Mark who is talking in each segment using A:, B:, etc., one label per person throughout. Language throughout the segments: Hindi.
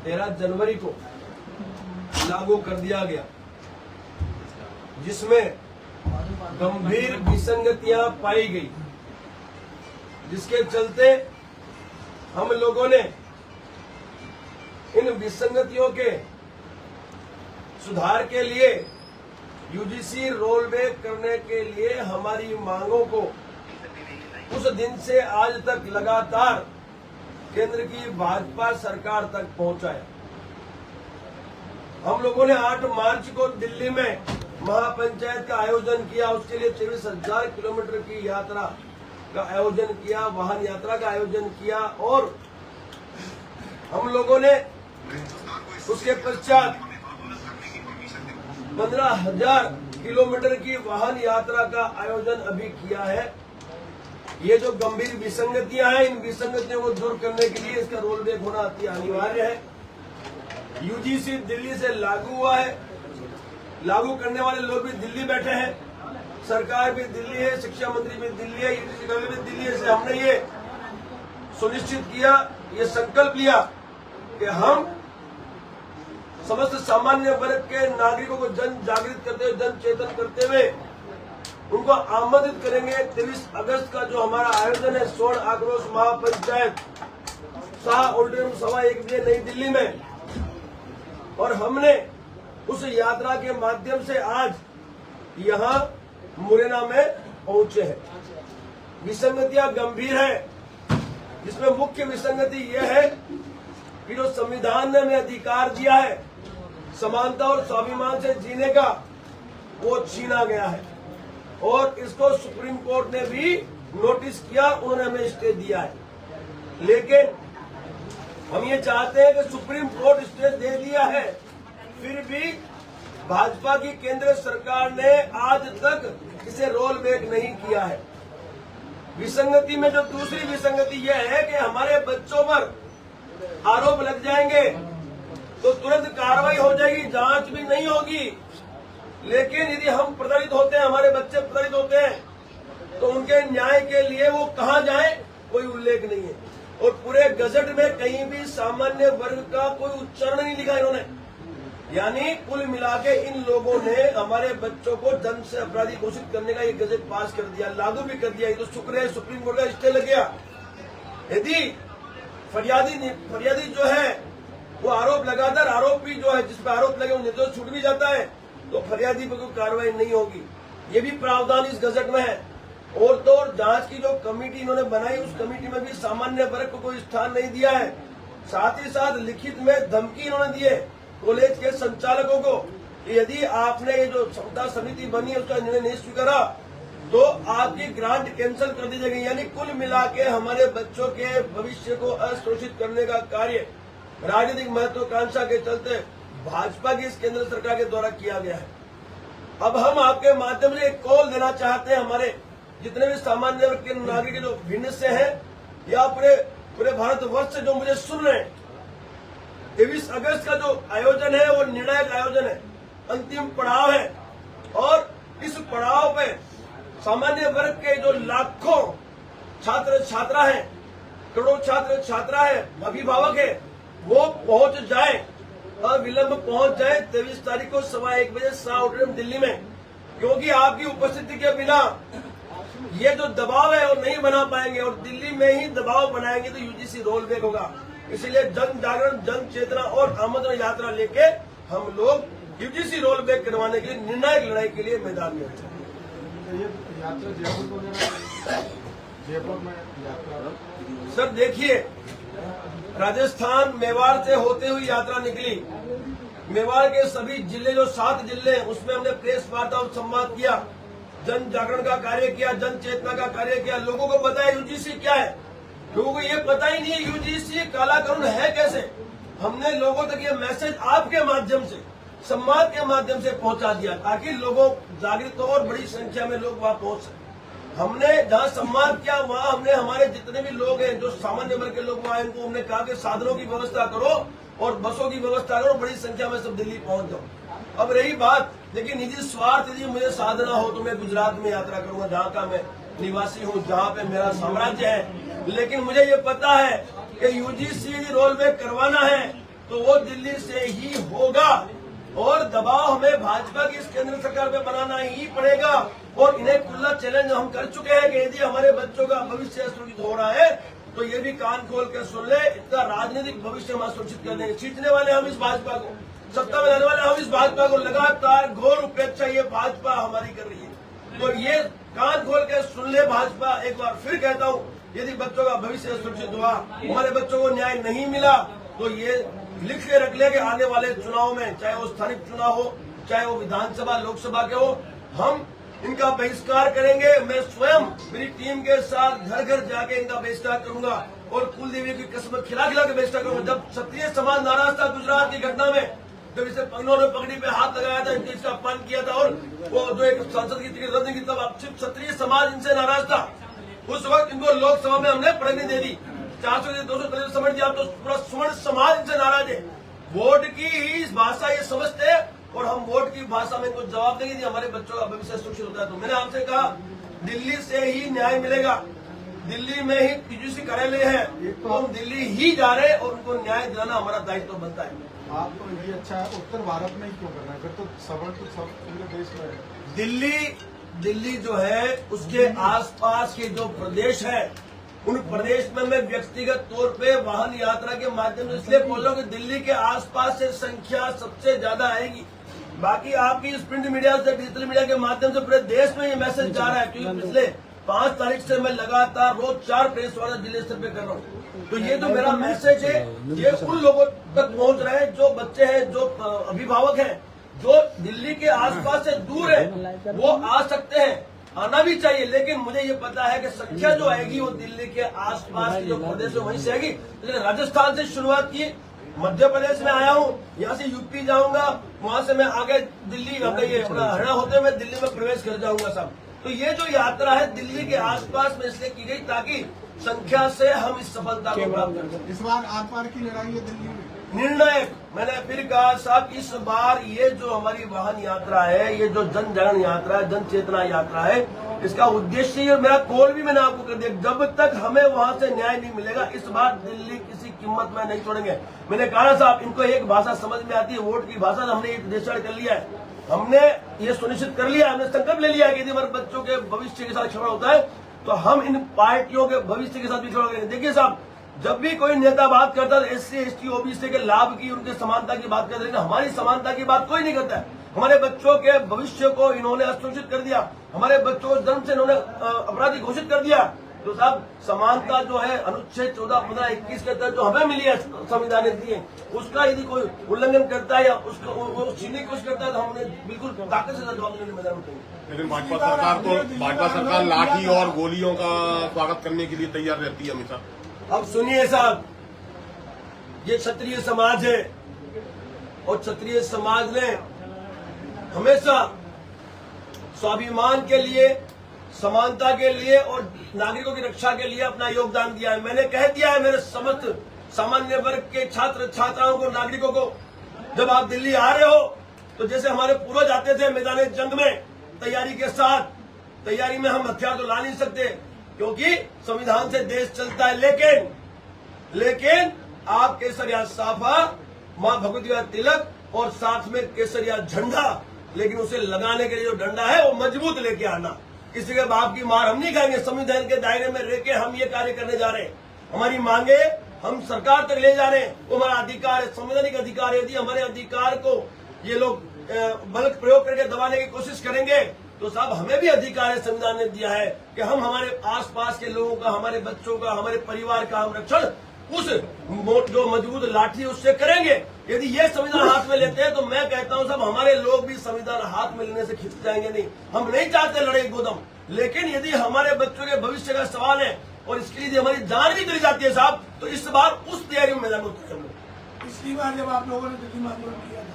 A: 13 जनवरी को लागू कर दिया गया, जिसमें गंभीर विसंगतियां पाई गई, जिसके चलते हम लोगों ने इन विसंगतियों के सुधार के लिए यूजीसी रोल बैक करने के लिए हमारी मांगों को उस दिन से आज तक लगातार केंद्र की भाजपा सरकार तक पहुंचाया। हम लोगों ने 8 मार्च को दिल्ली में महापंचायत का आयोजन किया, उसके लिए 23,000 किलोमीटर की यात्रा का आयोजन किया, वाहन यात्रा का आयोजन किया और हम लोगों ने उसके पश्चात 15,000 किलोमीटर की वाहन यात्रा का आयोजन अभी किया है। ये जो गंभीर विसंगतियां हैं, इन विसंगतियों को दूर करने के लिए इसका रोल बैक होना अति अनिवार्य है। यूजीसी दिल्ली से लागू हुआ है, लागू करने वाले लोग भी दिल्ली बैठे हैं, सरकार भी दिल्ली है, शिक्षा मंत्री भी दिल्ली है, यूजीसी का भी दिल्ली है। हमने ये सुनिश्चित किया, ये संकल्प लिया कि हम समस्त सामान्य वर्ग के नागरिकों को जन जागृत करते हुए, जन चेतन करते हुए उनको आमंत्रित करेंगे। 23 अगस्त का जो हमारा आयोजन है, स्वर्ण आक्रोश महापंचायत शाह ऑडिटोरियम 1:15 बजे नई दिल्ली में, और हमने उस यात्रा के माध्यम से आज यहाँ मुरैना में पहुंचे हैं। विसंगतियां गंभीर है, जिसमें मुख्य विसंगति यह है कि जो संविधान ने हमें अधिकार दिया है समानता और स्वाभिमान से जीने का, वो छीना गया है और इसको सुप्रीम कोर्ट ने भी नोटिस किया, उन्होंने हमें स्टे दिया है। लेकिन हम ये चाहते हैं कि सुप्रीम कोर्ट स्टे दे दिया है, फिर भी भाजपा की केंद्र सरकार ने आज तक इसे रोल बैक नहीं किया है। विसंगति में जो दूसरी विसंगति यह है कि हमारे बच्चों पर आरोप लग जाएंगे तो तुरंत कार्रवाई हो जाएगी, जांच भी नहीं होगी। लेकिन यदि हम प्रताड़ित होते हैं, हमारे बच्चे प्रताड़ित होते हैं, तो उनके न्याय के लिए वो कहां जाएं, कोई उल्लेख नहीं है। और पूरे गजट में कहीं भी सामान्य वर्ग का कोई उच्चारण नहीं लिखा इन्होंने। यानी कुल मिला के इन लोगों ने हमारे बच्चों को दंड से अपराधी घोषित करने का ये गजट पास कर दिया, लागू भी कर दिया। ये तो शुक्र है सुप्रीम कोर्ट का स्टे लग गया। यदि फरियादी जो है वो आरोप लगातार आरोपी जो है, जिस पर आरोप लगे वो निर्दोष छूट भी जाता है, तो फरियादी पर कोई कार्रवाई नहीं होगी। ये भी प्रावधान इस गजट में है। और तो और जांच की जो कमेटी इन्होंने बनाई, उस कमेटी में भी सामान्य वर्ग को कोई स्थान नहीं दिया है। साथ ही साथ लिखित में धमकी इन्होंने दी है कॉलेज के संचालकों को कि यदि आपने ये जो क्षमता समिति बनी है उसका निर्णय नहीं स्वीकारा तो आपकी ग्रांट कैंसिल कर दी जाएगी। यानी कुल मिला के हमारे बच्चों के भविष्य को असुरक्षित करने का कार्य राजनीतिक महत्वाकांक्षा के चलते भाजपा की इस केंद्र सरकार के द्वारा किया गया है। अब हम आपके माध्यम से एक कॉल देना चाहते हैं, हमारे जितने भी सामान्य वर्ग के नागरिक जो भिन्न से हैं या पूरे भारतवर्ष से जो मुझे सुन रहे हैं, 23 अगस्त का जो आयोजन है वो निर्णायक आयोजन है, अंतिम पड़ाव है। और इस पड़ाव पे सामान्य वर्ग के जो लाखों छात्र छात्रा हैं, करोड़ों छात्र छात्रा है, अभिभावक है, वो पहुंच जाए, अविलंब पहुंच जाए 23 तारीख को 1:15 बजे शाह ऑडिटोरियम दिल्ली में। क्योंकि आपकी उपस्थिति के बिना ये जो दबाव है वो नहीं बना पाएंगे, और दिल्ली में ही दबाव बनाएंगे तो यूजीसी रोल बैक होगा। इसलिए जन जागरण, जन चेतना और आमंत्रण यात्रा लेके हम लोग यूजीसी रोल बैक करवाने के लिए निर्णायक लड़ाई के लिए मैदान में हैं।
B: जयपुर में यात्रा
A: सर देखिए, राजस्थान मेवाड़ से होते हुई यात्रा निकली। मेवाड़ के सभी जिले, जो 7 जिले हैं, उसमें हमने प्रेस वार्ता और संवाद किया, जन जागरण का कार्य किया, जन चेतना का कार्य किया। लोगों को पता है यूजीसी क्या है, लोगों को ये पता ही नहीं है यूजीसी काला कानून है कैसे। हमने लोगों तक ये मैसेज आपके माध्यम से, संवाद के माध्यम से पहुंचा दिया ताकि लोगों जागृत हो और बड़ी संख्या में लोग वहां पहुंच सके। हमने जहां संवाद किया वहां हमने हमारे जितने भी लोग हैं, जो सामान्य वर्ग के लोग वहां, इनको हमने कहा कि साधनों की व्यवस्था करो और बसों की व्यवस्था करो, बड़ी संख्या में सब दिल्ली पहुंच जाओ। अब रही बात, लेकिन निजी स्वार्थ यदि मुझे साधना हो तो मैं गुजरात में यात्रा करूंगा, जहाँ का मैं निवासी हूँ, जहाँ पे मेरा साम्राज्य है। लेकिन मुझे ये पता है कि यूजीसी यदि रोल बैक करवाना है तो वो दिल्ली से ही होगा और दबाव हमें भाजपा की इस केंद्र सरकार पे बनाना ही पड़ेगा। और इन्हें खुला चैलेंज हम कर चुके हैं कि यदि हमारे बच्चों का भविष्य सुरक्षित हो रहा है तो ये भी कान खोल कर सुन ले, इनका राजनीतिक भविष्य हम सुरक्षित कर देंगे। जीतने वाले हम इस भाजपा को, सत्ता में लाने वाले हम इस भाजपा को। लगातार घोर उपेक्षा ये भाजपा हमारी कर रही है, तो ये कान खोल कर सुन ले भाजपा। एक बार फिर कहता हूँ, यदि बच्चों का भविष्य सुरक्षित हुआ, हमारे बच्चों को न्याय नहीं मिला, तो ये लिख के रख ले कि आने वाले चुनाव में, चाहे वो स्थानिक चुनाव हो, चाहे वो विधानसभा लोकसभा के हो, हम इनका बहिष्कार करेंगे। मैं स्वयं मेरी टीम के साथ घर घर जाके इनका बहिष्कार करूंगा और कुलदेवी की कसम खिला खिला के बहिष्कार करूंगा। जब क्षत्रिय समाज नाराज था गुजरात की घटना में, जब इसे इन्होंने पगड़ी पे हाथ लगाया था, इसका अपमान किया था और वो जो एक सांसद की टिकट रद्द की, तब अब सिर्फ क्षत्रिय समाज इनसे नाराज था। उस वक्त इनको लोकसभा में हमने पगड़ी दे दी, 400 से 200 समझ दिया। तो पूरा सुवर्ण समाज इनसे नाराज है। वोट की ही भाषा ये समझते हैं और हम वोट की भाषा में इनको जवाब देंगे, हमारे बच्चों का भविष्य सुरक्षित होता है। तो मैंने आपसे कहा, दिल्ली से ही न्याय मिलेगा। दिल्ली में ही पीयूसी कार्यालय है, तो हम दिल्ली ही जा रहे हैं और उनको न्याय दिलाना हमारा दायित्व बनता है।
B: आप तो ये अच्छा है, उत्तर भारत में ही क्यों करना है? फिर तो सवर्ण तो सब पूरे देश में है।
A: दिल्ली जो है उसके आसपास के जो प्रदेश है, उन प्रदेश में मैं व्यक्तिगत तौर पे वाहन यात्रा के माध्यम से इसलिए बोल रहा हूँ कि दिल्ली के आसपास से संख्या सबसे ज्यादा आएगी। बाकी आपकी इस प्रिंट मीडिया से, डिजिटल मीडिया के माध्यम से पूरे देश में ये मैसेज जा रहा है, क्योंकि पिछले 5 तारीख से मैं लगातार रोज 4 प्रेस वाला जिले स्तर पे कर रहा हूँ। तो ये जो मेरा मैसेज है, ये उन लोगों तक पहुंच रहा है जो बच्चे हैं, जो अभिभावक हैं, जो दिल्ली के आसपास से दूर है, वो आ सकते हैं, आना भी चाहिए। लेकिन मुझे ये पता है कि संख्या जो आएगी वो दिल्ली के आसपास के जो प्रदेश है वहीं से आएगी। इसलिए राजस्थान से शुरुआत की, मध्य प्रदेश में आया हूँ, यहाँ से यूपी जाऊंगा, वहां से मैं आगे दिल्ली हरियाणा होते हुए दिल्ली में प्रवेश कर जाऊंगा साहब। तो ये जो यात्रा है दिल्ली के आसपास में इसलिए की गई ताकि संख्या से हम इस सफलता को प्राप्त कर सकें।
B: इस बार आर पार की लड़ाई है दिल्ली में
A: निर्णायक। मैंने फिर कहा साहब, इस बार ये जो हमारी वाहन यात्रा है, ये जो जन जागरण यात्रा है, जन चेतना यात्रा है, इसका उद्देश्य ये, मेरा कॉल भी मैंने आपको कर दिया, जब तक हमें वहां से न्याय नहीं मिलेगा इस बार दिल्ली किसी कीमत में नहीं छोड़ेंगे। मैंने कहा साहब, इनको एक भाषा समझ में आती है, वोट की भाषा। हमने डिसाइड कर लिया है, हमने ये सुनिश्चित कर लिया, हमने संकल्प ले लिया कि यदि हमारे बच्चों के भविष्य के साथ खड़ा होता है तो हम इन पार्टियों के भविष्य के साथ भी खड़ा होंगे। देखिए साहब, जब भी कोई नेता बात करता है SC ST OBC के लाभ की, उनके समानता की बात करते हैं, हमारी समानता की बात कोई नहीं करता है। हमारे बच्चों के भविष्य को इन्होंने असुरक्षित कर दिया, हमारे बच्चों को जन्म से इन्होंने अपराधी घोषित कर दिया। तो साहब, समानता जो है अनुच्छेद 14, 15, 21 के तहत जो हमें मिली है, संविधान ने दी है, उसका यदि कोई उल्लंघन करता है या उसको छीनने की कोशिश करता है तो हमने बिल्कुल ताकत से जवाब देने में मैदान उठेंगे।
C: लेकिन भाजपा सरकार लाठी और गोलियों का स्वागत करने के लिए तैयार रहती है हमेशा।
A: अब सुनिए साहब, ये क्षत्रिय समाज है और क्षत्रिय समाज ने हमेशा स्वाभिमान के लिए, समानता के लिए और नागरिकों की रक्षा के लिए अपना योगदान दिया है। मैंने कह दिया है मेरे समस्त सामान्य वर्ग के छात्र छात्राओं को, नागरिकों को, जब आप दिल्ली आ रहे हो तो जैसे हमारे पूर्वज आते थे मैदान जंग में तैयारी के साथ, तैयारी में हम हथियार तो ला नहीं सकते क्योंकि संविधान से देश चलता है, लेकिन आप केसरिया साफा, मां भगवती तिलक और साथ में केसरिया झंडा, लेकिन उसे लगाने के लिए जो डंडा है वो मजबूत लेके आना। किसी के बाप की मार हम नहीं खाएंगे। संविधान के दायरे में रह के हम ये कार्य करने जा रहे हैं। हमारी मांगे हम सरकार तक ले जा रहे हैं, वो हमारा अधिकार है, संवैधानिक अधिकार है। यदि हमारे अधिकार को ये लोग बल प्रयोग करके दबाने की कोशिश करेंगे तो साहब, हमें भी अधिकार है, संविधान ने दिया है कि हम हमारे आसपास के लोगों का, हमारे बच्चों का, हमारे परिवार का हम रक्षण उस जो मजबूत लाठी उससे करेंगे। यदि ये संविधान हाथ में लेते हैं तो मैं कहता हूं साहब, हमारे लोग भी संविधान हाथ में लेने से खिंच जाएंगे नहीं। हम नहीं चाहते लड़ाई गोदम, लेकिन यदि हमारे बच्चों के भविष्य का सवाल है और इसके लिए हमारी जान भी चली जाती है साहब, तो इस बार उस तैयारी में मैदान उतरेंगे।
D: पिछली बार जब आप लोगों ने दिल्ली में आंदोलन किया था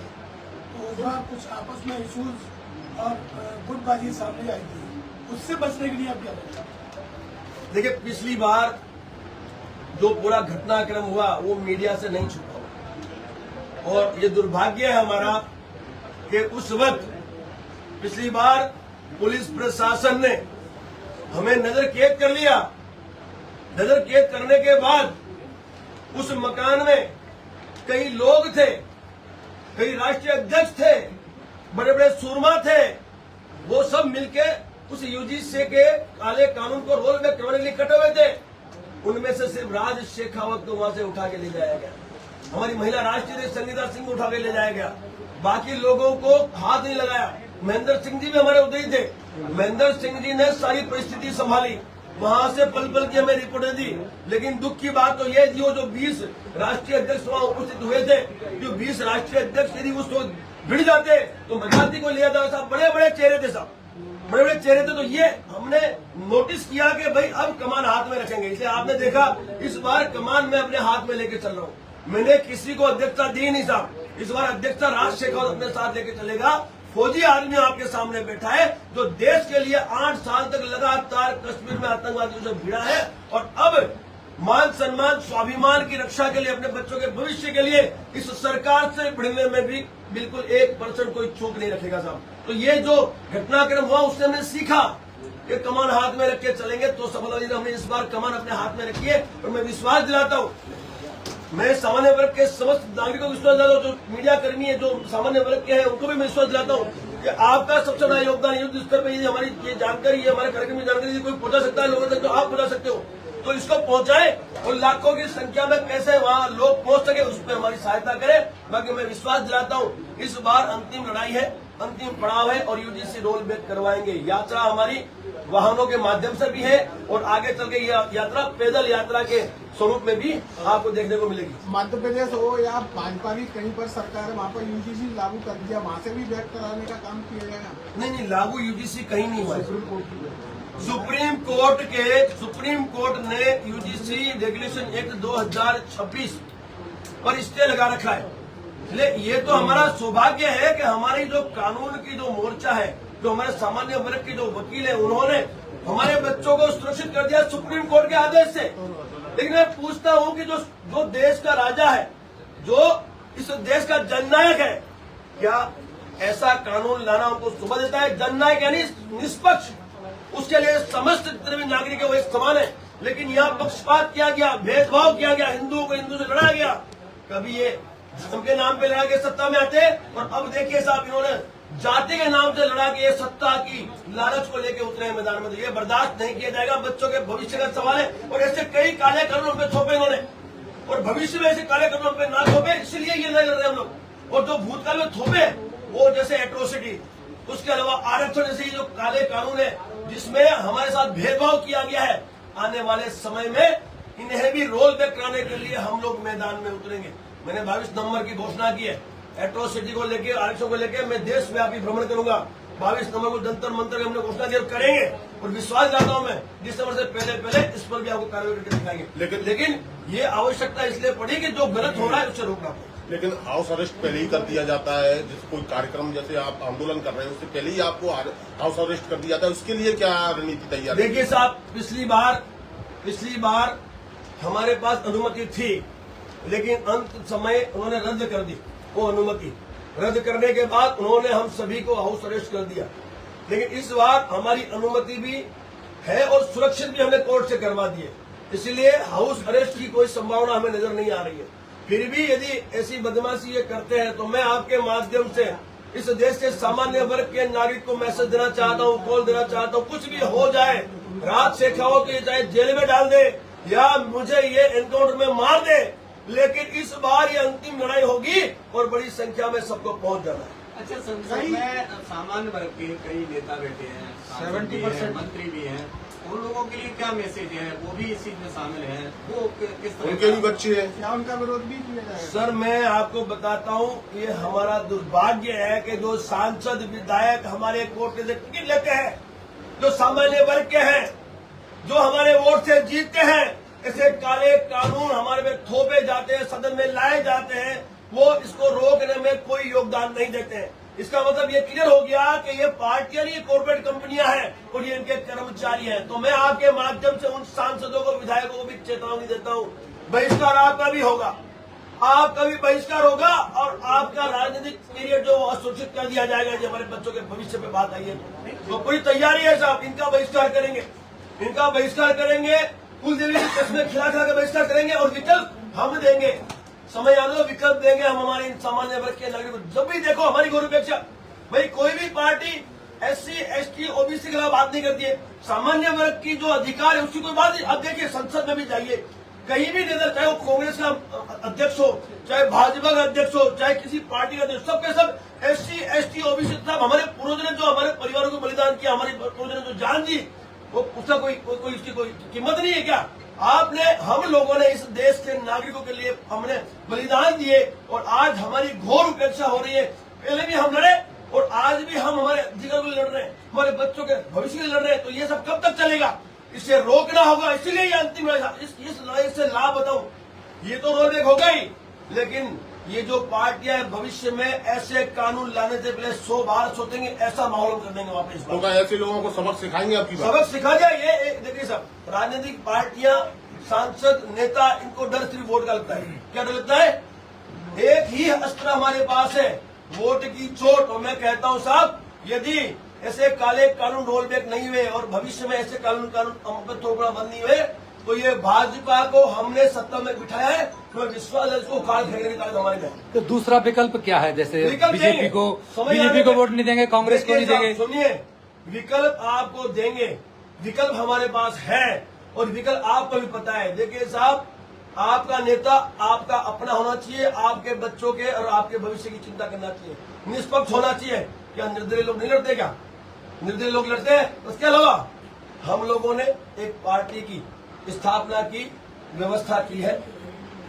D: तो उस बार कुछ आपस में इशूज और गुटबाजी सामने आई थी, उससे बचने के लिए आप क्या करें?
A: देखिए, पिछली बार जो पूरा घटनाक्रम हुआ वो मीडिया से नहीं छुपा और ये दुर्भाग्य है हमारा कि उस वक्त पिछली बार पुलिस प्रशासन ने हमें नजर कैद कर लिया। नजर कैद करने के बाद उस मकान में कई लोग थे, कई राष्ट्रीय अध्यक्ष थे, बड़े बड़े सूरमा थे, वो सब मिलके उस यूजीसी के काले कानून को रोल बैक करवाने के लिए कटे हुए थे। उनमें से सिर्फ राज शेखावत को वहां से उठा के ले जाया गया, हमारी महिला राष्ट्रीय संगीता सिंह को उठा के ले जाया गया, बाकी लोगों को हाथ नहीं लगाया। महेंद्र सिंह जी भी हमारे उधर ही थे, महेंद्र सिंह जी ने सारी परिस्थिति संभाली, वहां से पल पल की हमें रिपोर्टें दी। लेकिन दुख की बात तो ये थी, वो जो 20 राष्ट्रीय अध्यक्ष वहां उपस्थित हुए थे, जो 20 राष्ट्रीय अध्यक्ष यदि उस भिड़ जाते तो मजाती को लिया जाता। साहब बड़े बड़े चेहरे थे, साहब बड़े बड़े चेहरे थे। तो ये हमने नोटिस किया कि भाई अब कमान हाथ में रखेंगे। इसलिए आपने देखा इस बार कमान मैं अपने हाथ में लेके चल रहा हूँ, मैंने किसी को अध्यक्षता दी नहीं साहब। इस बार अध्यक्षता राज शेखावत अपने साथ लेके चलेगा। फौजी आदमी आपके सामने बैठा है जो देश के लिए 8 साल तक लगातार कश्मीर में आतंकवादियों से भिड़ा है, और अब मान सम्मान स्वाभिमान की रक्षा के लिए, अपने बच्चों के भविष्य के लिए इस सरकार से भिड़ने में भी बिल्कुल 1% कोई चूक नहीं रखेगा साहब। तो ये जो घटनाक्रम हुआ उससे हमने सीखा कि कमान हाथ में रख के चलेंगे तो सफल होगी। हमने इस बार कमान अपने हाथ में रखी है, और मैं विश्वास दिलाता हूँ, मैं सामान्य वर्ग के समस्त नागरिकों को विश्वास दिलाता हूँ, जो मीडिया कर्मी है, जो सामान्य वर्ग के हैं, उनको भी मैं विश्वास दिलाता हूँ कि आपका सबसे बड़ा योगदान युद्ध स्तर पर यदि हमारी ये जानकारी, हमारे कार्यक्रम की जानकारी कोई पहुंचा सकता है लोगों तक, तो आप पहुंचा सकते हो। तो इसको पहुंचाए और लाखों की संख्या में कैसे वहां लोग पहुंच सके उस पर हमारी सहायता करें। बाकी मैं विश्वास दिलाता हूँ इस बार अंतिम लड़ाई है, अंतिम पड़ाव है, और यूजीसी रोल बैक करवाएंगे। यात्रा हमारी वाहनों के माध्यम से भी है, और आगे चल के यह यात्रा पैदल यात्रा के स्वरूप में भी आपको देखने को मिलेगी।
B: मध्य प्रदेश हो या भाजपा की कहीं पर सरकार है, वहाँ पर यूजीसी लागू कर दिया, वहाँ से भी बैक कराने का काम किया जाएगा?
A: नहीं, लागू यूजीसी कहीं नहीं हुआ।
B: सुप्रीम कोर्ट
A: सुप्रीम कोर्ट ने यूजीसी रेगुलेशन एक्ट 2026 पर स्टे लगा रखा है। इसलिए ये तो हमारा सौभाग्य है कि हमारी जो कानून की जो मोर्चा है, जो हमारे सामान्य वर्ग के जो वकील है, उन्होंने हमारे बच्चों को सुरक्षित कर दिया सुप्रीम कोर्ट के आदेश से। लेकिन मैं पूछता हूं कि जो देश का राजा है, जो इस देश का जननायक है, क्या ऐसा कानून लाना उनको शोभा देता है? जननायक यानी निष्पक्ष, उसके लिए समस्त जितने भी नागरिक है वो एक समान है। लेकिन यहाँ पक्षपात किया गया, भेदभाव किया गया, हिंदुओं को हिंदू से लड़ा गया। कभी ये धर्म के नाम पे लड़ा के सत्ता में आते, और अब देखिए साहब इन्होंने जाति के नाम से लड़ा के सत्ता की लालच को लेके उतरे हैं मैदान में। तो ये बर्दाश्त नहीं किया जाएगा, बच्चों के भविष्य का सवाल है। और ऐसे कई काले कानून पे थोपे इन्होंने, और भविष्य में ऐसे काले कानून पे ना थोपे, इसलिए ये नहीं लड़ रहे हम लोग। और जो भूतकाल में थोपे वो जैसे एट्रोसिटी, उसके अलावा आरक्षण जैसे जो काले कानून है जिसमें हमारे साथ भेदभाव किया गया है, आने वाले समय में इन्हें भी रोल बैक कराने के लिए हम लोग मैदान में उतरेंगे। मैंने 22 नवंबर की घोषणा की है, एट्रोसिटी को लेकर, आरक्षण को लेकर मैं देशव्यापी भ्रमण करूंगा। 22 नवंबर को जंतर मंतर की हमने घोषणा की, करेंगे, और विश्वास दिलाता हूं मैं दिसंबर से पहले इस पर भी आपको कार्रवाई करके दिखाएंगे। लेकिन ये आवश्यकता इसलिए पड़ी कि जो गलत हो रहा है उससे रोकना पड़े।
C: लेकिन हाउस अरेस्ट पहले ही कर दिया जाता है, जैसे कोई कार्यक्रम जैसे आप आंदोलन कर रहे हैं उससे पहले ही आपको हाउस अरेस्ट कर दिया जाता है, उसके लिए क्या रणनीति तैयार?
A: देखिए साहब, पिछली बार हमारे पास अनुमति थी, लेकिन अंत समय उन्होंने रद्द कर दी। वो अनुमति रद्द करने के बाद उन्होंने हम सभी को हाउस अरेस्ट कर दिया। लेकिन इस बार हमारी अनुमति भी है और सुरक्षित भी हमने कोर्ट से करवा दी है, इसलिए हाउस अरेस्ट की कोई संभावना हमें नजर नहीं आ रही है। फिर भी यदि ऐसी बदमाशी ये करते हैं तो मैं आपके माध्यम से इस देश के सामान्य वर्ग के नागरिक को मैसेज देना चाहता हूँ, कॉल देना चाहता हूँ, कुछ भी हो जाए, राज शेखावत को चाहे जेल में डाल दे या मुझे ये एनकाउंटर में मार दे, लेकिन इस बार ये अंतिम लड़ाई होगी और बड़ी संख्या में सबको पहुंच जाना है।
E: अच्छा, संसद में सामान्य वर्ग के कई नेता बैठे हैं,
B: 70%
E: मंत्री भी हैं, उन लोगों के लिए क्या मैसेज है? वो भी इस चीज में शामिल हैं, वो किस तरह?
C: उनके भी बच्चे हैं,
B: क्या उनका विरोध भी किया जाएगा?
A: सर मैं आपको बताता हूँ, ये हमारा दुर्भाग्य है कि जो सांसद विधायक हमारे कोर्ट से टिकट लेते हैं, जो सामान्य वर्ग के हैं, जो हमारे वोट से जीतते हैं, ऐसे काले कानून हमारे में थोपे जाते हैं, सदन में लाए जाते हैं, वो इसको रोकने में कोई योगदान नहीं देते हैं। इसका मतलब ये क्लियर हो गया कि ये पार्टियां नहीं, कॉर्पोरेट कंपनियां हैं और ये इनके कर्मचारी हैं। तो मैं आपके माध्यम से उन सांसदों को, विधायकों को भी चेतावनी देता हूं, बहिष्कार आपका भी होगा, आपका भी बहिष्कार होगा, और आपका राजनीतिक पीरियड जो असुरक्षित कर दिया जाएगा। जो हमारे बच्चों के भविष्य पे बात आई है तो पूरी तैयारी है साहब, इनका बहिष्कार करेंगे, इनका बहिष्कार करेंगे, कुलदेवी के चश्मे खिला खिला के बहिष्कार करेंगे, और विकल्प हम देंगे। समय आने दो, विकल्प देंगे हम हमारे इन सामान्य वर्ग के नागरिकों को। जब भी देखो हमारी गौरवपेक्षा, भाई कोई भी पार्टी SC, ST, OBC के खिलाफ बात नहीं करती है। सामान्य वर्ग की जो अधिकार है उसकी कोई बात नहीं। अब देखिए संसद में भी जाइए, कहीं भी नेता, चाहे वो कांग्रेस का अध्यक्ष हो, चाहे भाजपा का अध्यक्ष हो, चाहे किसी पार्टी का अध्यक्ष, सबके सब SC, ST, OBC साहब हमारे पूर्वजों ने जो हमारे परिवारों को बलिदान किया, हमारे पूर्वजों ने जो जान दी, वो उसका कोई इसकी कोई कीमत नहीं है क्या? आपने, हम लोगों ने इस देश के नागरिकों के लिए हमने बलिदान दिए और आज हमारी घोर उपेक्षा हो रही है। पहले भी हम लड़े और आज भी हम हमारे अधिकार के लिए लड़ रहे हैं, हमारे बच्चों के भविष्य के लिए लड़ रहे हैं। तो ये सब कब तक चलेगा? इसे रोकना होगा। इसीलिए ये अंतिम इस लड़ाई से लाभ बताऊं, ये तो रोल बैक होगा ही, लेकिन ये जो पार्टियां भविष्य में ऐसे कानून लाने से पहले 100 बार सोचेंगे, ऐसा माहौल कर देंगे वापस।
C: तो क्या ऐसे लोगों को सबक सिखाएंगे आपकी बात?
A: सबक सिखा जाए। ये देखिए सब राजनीतिक पार्टियां, सांसद, नेता, इनको डर सिर्फ वोट का लगता है। क्या डर लगता है? एक ही अस्त्र हमारे पास है, वोट की चोट। और मैं कहता हूं साहब, यदि ऐसे काले कानून रोल बैक नहीं हुए और भविष्य में ऐसे कानून थोपना बंद नहीं हुए, तो ये भाजपा को हमने सत्ता में बिठाया है, तो विश्वास है इसको उखाड़ फेंकने की ताकत हमारे में।
F: तो दूसरा विकल्प क्या है? जैसे
A: विकल्प
F: बीजेपी
A: देंगे।
F: को
A: समझ आ रहा है?
F: वोट नहीं देंगे, कांग्रेस को नहीं देंगे।
A: सुनिए, विकल्प आपको देंगे, विकल्प हमारे पास है और विकल्प आपको भी पता है। देखिए साहब, आपका नेता आपका अपना होना चाहिए, आपके बच्चों के और आपके भविष्य की चिंता करना चाहिए, निष्पक्ष होना चाहिए। क्या निर्दलीय लोग नहीं लड़ते? क्या निर्दलीय लोग लड़ते हैं? उसके अलावा हम लोगों ने एक पार्टी की स्थापना की, व्यवस्था की है,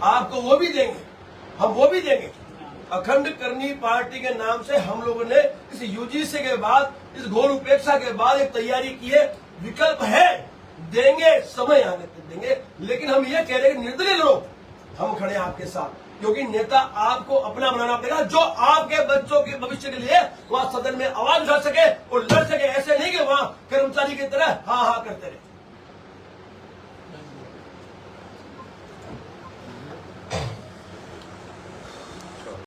A: आपको वो भी देंगे, हम वो भी देंगे। अखंड करनी पार्टी के नाम से हम लोगों ने इस UGC के बाद, इस घोर उपेक्षा के बाद एक तैयारी की है। विकल्प है, देंगे, समय आने तक देंगे। लेकिन हम ये कह रहे हैं कि निर्दलीय लड़ो, हम खड़े हैं आपके साथ, क्योंकि नेता आपको अपना बनाना पड़ेगा, जो आपके बच्चों के भविष्य के लिए वहां सदन में आवाज उठा सके और लड़ सके। ऐसे नहीं कि वहां कर्मचारी की तरह हाँ हाँ करते रहे।